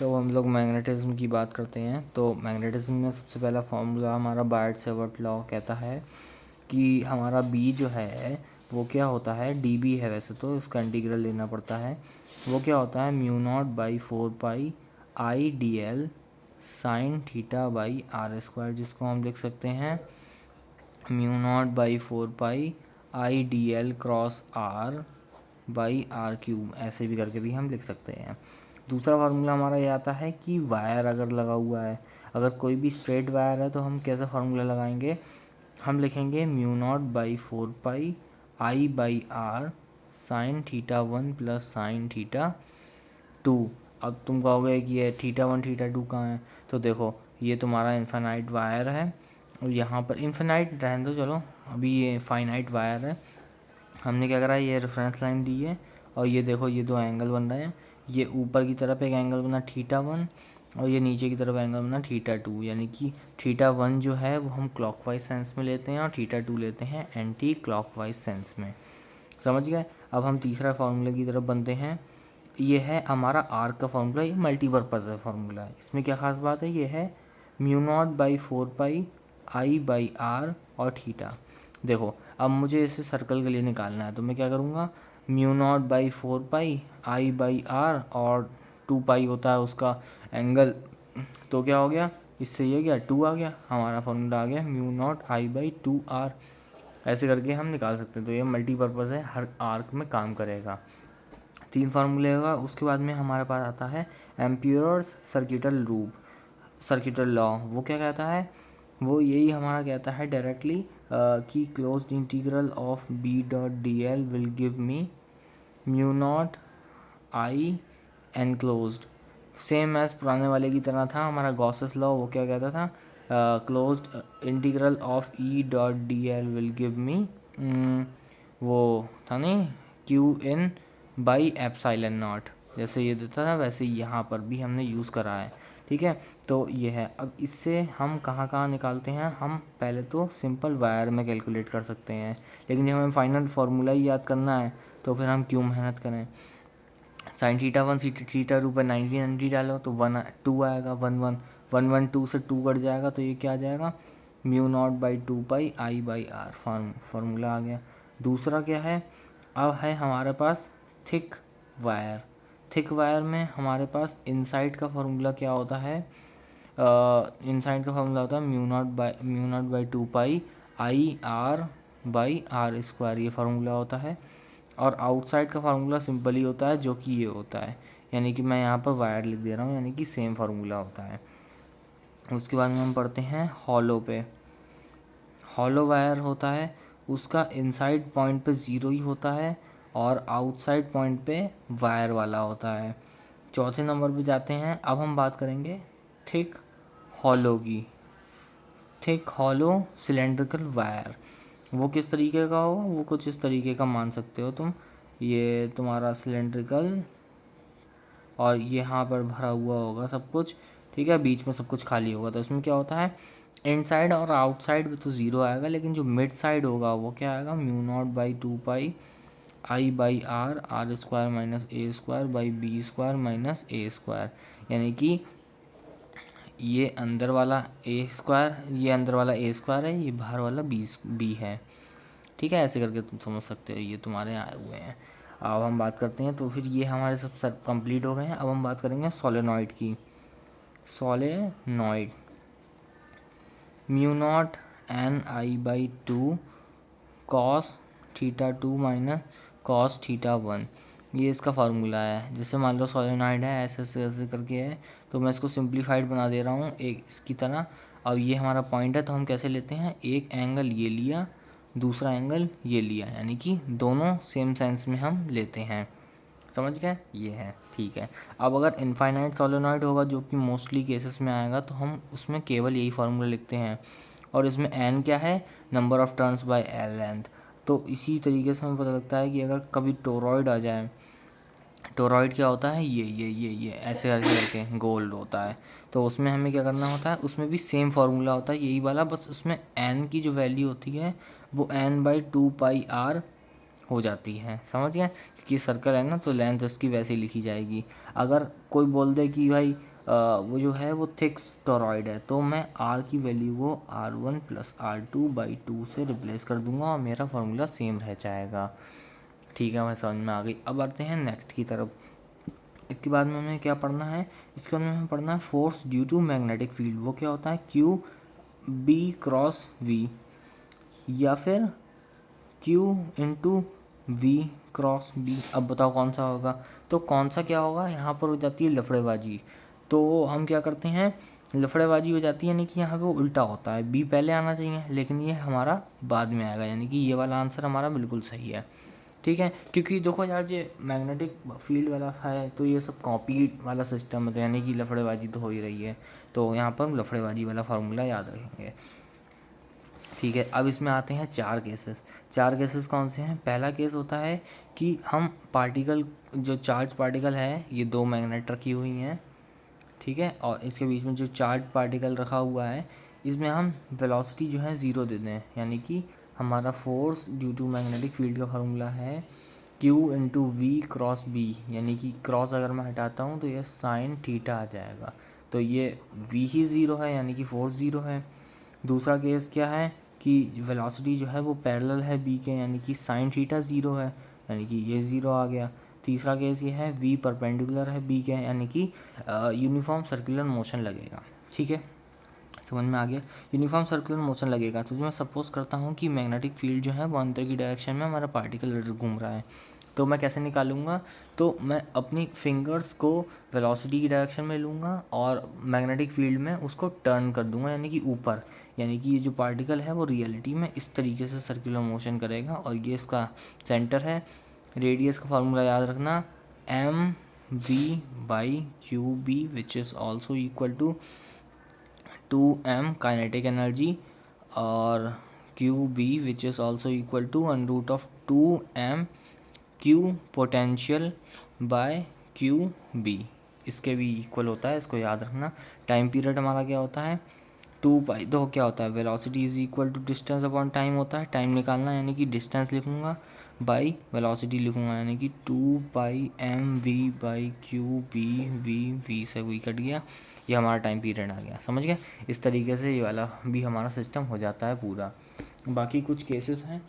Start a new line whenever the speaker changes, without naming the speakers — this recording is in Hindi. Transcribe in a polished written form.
तो हम लोग मैग्नेटिज्म की बात करते हैं। तो मैग्नेटिज्म में सबसे पहला फॉर्मूला हमारा बायट-सेवर्ट लॉ कहता है कि हमारा बी जो है वो क्या होता है, डी बी है वैसे तो, इसका इंटीग्रल लेना पड़ता है। वो क्या होता है, mu nought by 4 pi I D L sine theta by R square, जिसको हम लिख सकते हैं mu nought by 4 pi I D L cross R by R cube, ऐसे भी करके भी हम लिख सकते हैं। दूसरा फार्मूला हमारा ये आता है कि वायर अगर लगा हुआ है, अगर कोई भी स्ट्रेट वायर है तो हम कैसा फार्मूला लगाएंगे, हम लिखेंगे mu nought by 4 pi I by R sine theta 1 plus sine theta 2। अब तुम कहोगे कि ये थीटा 1 थीटा 2 कहाँ है, तो देखो ये तुम्हारा इन्फिनाइट वायर है और यहाँ पर इन्फिनाइट रहने दो, चलो अभी ये फाइनाइट वायर है। हमने क्या करा, ये रेफरेंस लाइन दी है और ये देखो ये दो एंगल बन रहे हैं। ये ऊपर की तरफ एक एंगल बना थीटा 1 और ये नीचे की तरफ एंगल बना थीटा 2, यानी कि थीटा 1 जो है वो हम क्लॉकवाइज सेंस में लेते हैं और थीटा 2 लेते हैं एंटी क्लॉकवाइज सेंस में। समझ गए। अब हम तीसरा फार्मूले की तरफ बनते हैं। ये है हमारा आर्क का फार्मूला, ये मल्टीपर्पज़ है फार्मूला। इसमें क्या खास बात है, ये है mu nought by 4 pi I by R और थीटा। देखो अब मुझे इसे सर्कल के लिए निकालना है तो मैं क्या करूँगा, mu nought by 4 pi I by R और 2 पाई होता है उसका एंगल, तो क्या हो गया, इससे ये क्या 2 आ गया, हमारा फार्मूला आ गया mu nought I by 2 R. ऐसे करके हम निकाल सकते हैं। तो ये मल्टीपर्पज़ है, हर आर्क में काम करेगा। 3 फार्मूले होगा। उसके बाद में हमारे पास आता है amperes circuital rule, circuital law. वो क्या कहता है, वो यही हमारा कहता है डायरेक्टली कि closed integral of B dot D L will give me mu nought I enclosed. Same as पुराने वाले की तरह था हमारा गॉसेस लॉ। वो क्या कहता था, closed integral of E dot D L will give मी, वो था नहीं, Q in by epsilon not, जैसे ये देता था वैसे यहाँ पर भी हमने यूज़ करा है। ठीक है, तो ये है। अब इससे हम कहाँ कहाँ निकालते हैं, हम पहले तो सिंपल वायर में कैलकुलेट कर सकते हैं, लेकिन जब हमें फाइनल फार्मूला ही याद करना है तो फिर हम क्यों मेहनत करें। साइन थीटा 1 थीटा 2 पर 90 डालो तो 2 आएगा, 1 2 से 2 कट जाएगा तो ये क्या आ जाएगा, mu nought by 2 pi I by R, formula आ गया। दूसरा क्या है, अब है हमारे पास थिक वायर। थिक वायर में हमारे पास इनसाइड का फार्मूला क्या होता है, इनसाइड का फार्मूला होता है mu nought by 2 pi I R by R square, ये फार्मूला होता है। और आउटसाइड का फार्मूला सिंपल ही होता है, जो कि ये होता है, यानी कि मैं यहाँ पर वायर लिख दे रहा हूँ, यानी कि सेम फार्मूला होता है। उसके बाद में हम पढ़ते हैं हॉलो पे। हॉलो वायर होता है, उसका इनसाइड पॉइंट पे 0 ही होता है और आउटसाइड पॉइंट पे वायर वाला होता है। चौथे नंबर पे जाते हैं। अब हम बात करेंगे थिक हॉलो की। थिक हॉलो सिलेंड्रिकल वायर, वो किस तरीके का होगा, वो कुछ इस तरीके का मान सकते हो तुम। ये तुम्हारा सिलेंड्रिकल और यहाँ पर भरा हुआ होगा सब कुछ, ठीक है, बीच में सब कुछ खाली होगा। तो इसमें क्या होता है, इनसाइड और आउटसाइड में तो 0 आएगा, लेकिन जो मिड साइड होगा वो क्या आएगा, mu nought by 2 pi I by R R square minus A square by B square minus A square, यानी कि ये अंदर वाला ए स्क्वायर, ये अंदर वाला ए स्क्वायर है, ये बाहर वाला बी है। ठीक है, ऐसे करके तुम समझ सकते हो, ये तुम्हारे आए हुए हैं। अब हम बात करते हैं, तो फिर ये हमारे सब कंप्लीट हो गए हैं। अब हम बात करेंगे सोलेनॉइड की। Solenoid mu not an I by 2 cos theta 2 minus cos theta 1, ये इसका फार्मूला है। जैसे मान लो सोलेनॉइड है, ऐसे ऐसे ऐसे करके है, तो मैं इसको सिंप्लीफाइड बना दे रहा हूँ एक इसकी तरह। अब ये हमारा पॉइंट है, तो हम कैसे लेते हैं, एक एंगल ये लिया, दूसरा एंगल ये लिया, यानी कि दोनों सेम सेंस में हम लेते हैं। समझ गए, ये है। ठीक है, अब अगर इनफाइनाइट सोलेनॉइड होगा, जो कि मोस्टली केसेस में आएगा, तो हम उसमें केवल यही फार्मूला लिखते हैं। और इसमें एन क्या है, number of turns by L length. तो इसी तरीके से हमें पता लगता है कि अगर कभी टोरॉइड आ जाए, टोरॉइड क्या होता है, ये ऐसे ऐसे करके गोल्ड होता है, तो उसमें हमें क्या करना होता है, उसमें भी सेम फार्मूला होता है यही वाला, बस उसमें एन की जो वैल्यू होती है वो एन बाई 2 पाई आर हो जाती है। समझ गए, क्योंकि सर्कल है ना, तो लेंथ इसकी वैसे ही लिखी जाएगी। अगर कोई बोल दे कि भाई वो जो है वो थिक टोरॉइड है, तो मैं R की वैल्यू को R1 + R2/2 से रिप्लेस कर दूंगा और मेरा फार्मूला सेम रह जाएगा। ठीक है, मैं समझ में आ गई। अब आते हैं नेक्स्ट की तरफ। इसके बाद में हमें क्या पढ़ना है, इसके बाद में हमें पढ़ना है force due to magnetic field. वो क्या होता है, Q/B या फिर Q/V/B। अब बताओ कौन सा होगा, तो कौन सा क्या होगा, यहाँ पर हो जाती है लफड़ेबाजी। तो हम क्या करते हैं, लफड़ेबाजी हो जाती है, यानी कि यहाँ पे वो उल्टा होता है, बी पहले आना चाहिए लेकिन ये हमारा बाद में आएगा, यानी कि ये वाला आंसर हमारा बिल्कुल सही है। ठीक है, क्योंकि देखो यार ये मैग्नेटिक फील्ड वाला है तो ये सब कॉपी वाला सिस्टम है, तो यानी कि लफड़ेबाजी तो हो ही रही है, तो यहाँ पर लफड़ेबाजी वाला फार्मूला याद रखेंगे। ठीक है, अब इसमें आते हैं चार केसेस कौन से हैं। पहला केस होता है कि हम पार्टिकल, जो चार्ज पार्टिकल है, ये दो मैग्नेट रखी हुई हैं, ठीक है, और इसके बीच में जो चार्ज पार्टिकल रखा हुआ है, इसमें हम वेलोसिटी जो है ज़ीरो दे दें, यानी कि हमारा force due to magnetic field का फार्मूला है Q/V/B, यानी कि क्रॉस अगर मैं हटाता हूँ तो ये साइन थीटा आ जाएगा, तो ये V ही ज़ीरो है, यानी कि फोर्स ज़ीरो है। दूसरा केस क्या है कि वेलोसिटी जो है वो पैरेलल है B के, यानी कि साइन थीटा ज़ीरो है, यानी कि ये ज़ीरो आ गया। तीसरा केस ये है V परपेंडिकुलर है B के, यानी कि यूनिफॉर्म सर्कुलर मोशन लगेगा। ठीक है, समझ में आ गया, यूनिफॉर्म सर्कुलर मोशन लगेगा। तो जो मैं सपोज करता हूँ कि मैग्नेटिक फील्ड जो है वो अंदर की डायरेक्शन में हमारा पार्टिकल घूम रहा है, तो मैं कैसे निकालूंगा, तो मैं अपनी फिंगर्स को वेलोसिटी की डायरेक्शन में लूँगा और मैग्नेटिक फील्ड में उसको टर्न कर दूंगा, यानी कि ऊपर, यानी कि ये जो पार्टिकल है वो रियलिटी में इस तरीके से सर्कुलर मोशन करेगा, और ये इसका सेंटर है। रेडियस का फार्मूला याद रखना, mv/qb which is also equal to 2m kinetic energy, और QB which is also equal to √2m Q potential by QB, इसके भी इक्वल होता है, इसको याद रखना। टाइम पीरियड हमारा क्या होता है, 2 देखो क्या होता है, velocity is equal to distance upon time होता है, टाइम निकालना यानी कि डिस्टेंस लिखूंगा बाई वेलोसिटी लिखूंगा, यानी कि 2πmv/QB, से V कट गया, ये हमारा टाइम पीरियड आ गया, समझ गए। इस तरीके से ये वाला भी हमारा सिस्टम हो जाता है पूरा। बाकी कुछ केसेस हैं